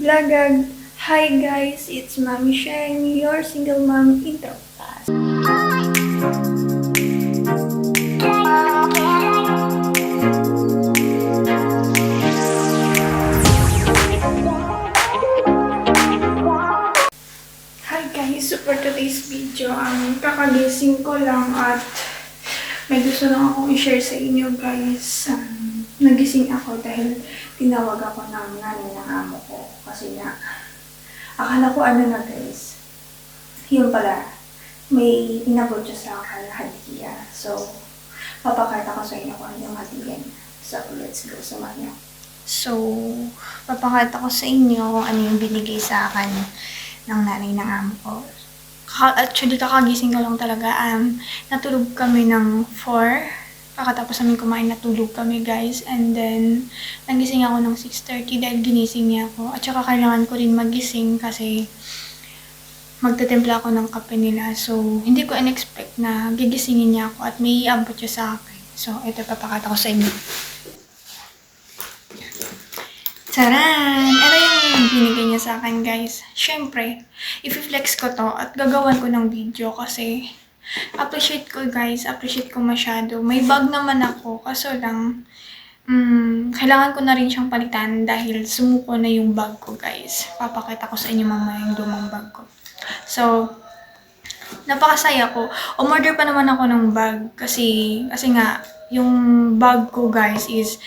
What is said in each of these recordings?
Blagag. Hi guys, it's Mommy Shine, your single mom intro class. Hi guys, so for today's video, kakagising ko lang at may gusto lang akong i-share sa inyo guys. Nagising ako dahil tinawag ako ng nanay ng amo ko kasi nga akala ko na guys, yun pala, may inabot siya sa akin na hadiah. So, papakita ko sa inyo kung ano yung hadiah niya. So, let's go sa niyo. So, papakita ko sa inyo kung ano yung binigay sa akin ng nanay ng amo ko. Actually, kakagising ko lang talaga. Natulog kami ng 4. Pagkatapos namin kumain, natulog kami guys. And then, nagising ako ng 6:30 dahil ginising niya ako. At saka kailangan ko rin magising kasi magtitimpla ako ng kape nila. So, hindi ko in-expect na gigisingin niya ako at may iabot siya sa akin. So, ito papakita ko sa inyo. Taran! Ito yung binigay niya sa akin guys. Siyempre, i-flex ko to at gagawan ko ng video kasi appreciate ko guys, appreciate ko masyado. May bag naman ako, kaso lang, kailangan ko na rin siyang palitan dahil sumuko na yung bag ko guys. Papakita ko sa inyo mamaya yung lumang bag ko. So, napakasaya ko. Umorder pa naman ako ng bag kasi nga, yung bag ko guys is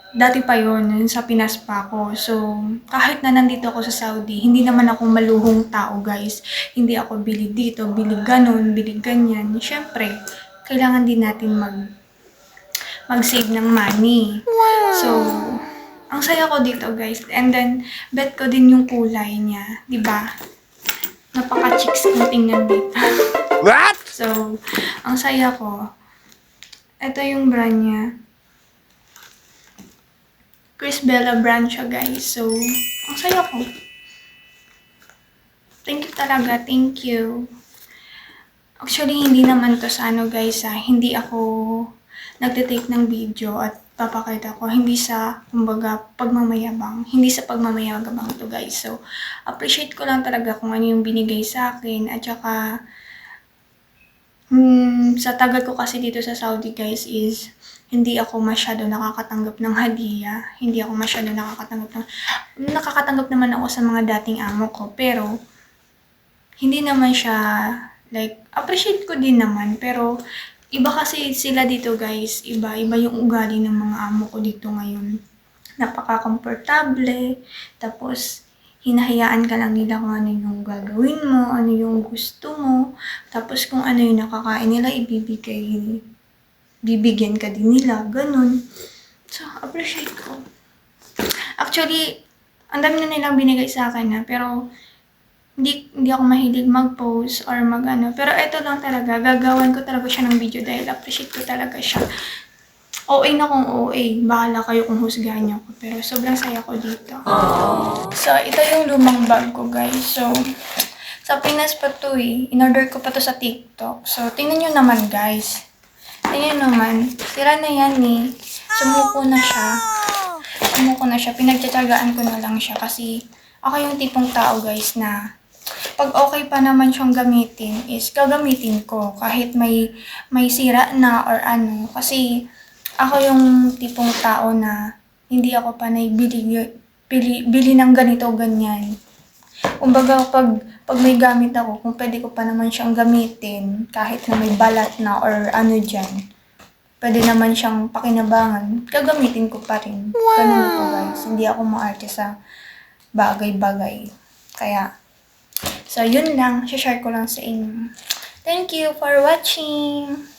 dati pa yun sa Pinas pa ako. So, kahit na nandito ako sa Saudi, hindi naman ako maluhong tao, guys. Hindi ako bili dito, bili ganon, bili ganyan. Siyempre, kailangan din natin mag-save ng money. Wow! So, ang saya ko dito, guys. And then, bet ko din yung kulay niya. Diba? Napaka-chicks kong tingnan dito. What? So, ang saya ko. Ito yung brand niya. Chris Bella brand siya guys. So, ang saya ko. Thank you talaga. Thank you. Actually, hindi naman to sa guys hindi ako nagtitake ng video at papakita ko. Hindi sa, kumbaga, pagmamayabang. Hindi sa pagmamayabang to guys. So, appreciate ko lang talaga kung ano yung binigay sa akin. At saka, sa tagal ko kasi dito sa Saudi guys is hindi ako masyado nakakatanggap ng hadiah. Hindi ako masyado nakakatanggap naman ako sa mga dating amo ko. Pero, hindi naman siya, like, appreciate ko din naman. Pero, iba kasi sila dito guys. Iba yung ugali ng mga amo ko dito ngayon. Napaka-komportable. Tapos, hinahayaan ka lang nila kung ano yung gagawin mo, ano yung gusto mo. Tapos, kung ano yung nakakain nila, bibigyan ka din nila, ganun. So, appreciate ko. Actually, ang dami na nilang binigay sa akin pero hindi ako mahilig mag-post or mag-ano. Pero ito lang talaga, gagawan ko talaga siya ng video dahil appreciate ko talaga siya. OA na kung OA, bahala kayo kung husgahan niyo ko. Pero sobrang saya ko dito. So, ito yung lumang bag ko guys. So, sa Pinas pa to in-order ko pa to sa TikTok. So, tingnan nyo naman guys. Tingnan naman, sira na yan Sumuko na siya. Pinagtsatsagaan ko na lang siya kasi ako yung tipong tao guys na pag okay pa naman siyang gamitin is gagamitin ko kahit may sira na or ano. Kasi ako yung tipong tao na hindi ako panay bili ng ganito ganyan. Kumbaga, pag may gamit ako, kung pwede ko pa naman siyang gamitin, kahit na may balat na or ano dyan, pwede naman siyang pakinabangan, gagamitin ko pa rin. Wow! Ganun ako guys. Hindi ako maarte sa bagay-bagay. Kaya, so yun lang. Share ko lang sa inyo. Thank you for watching!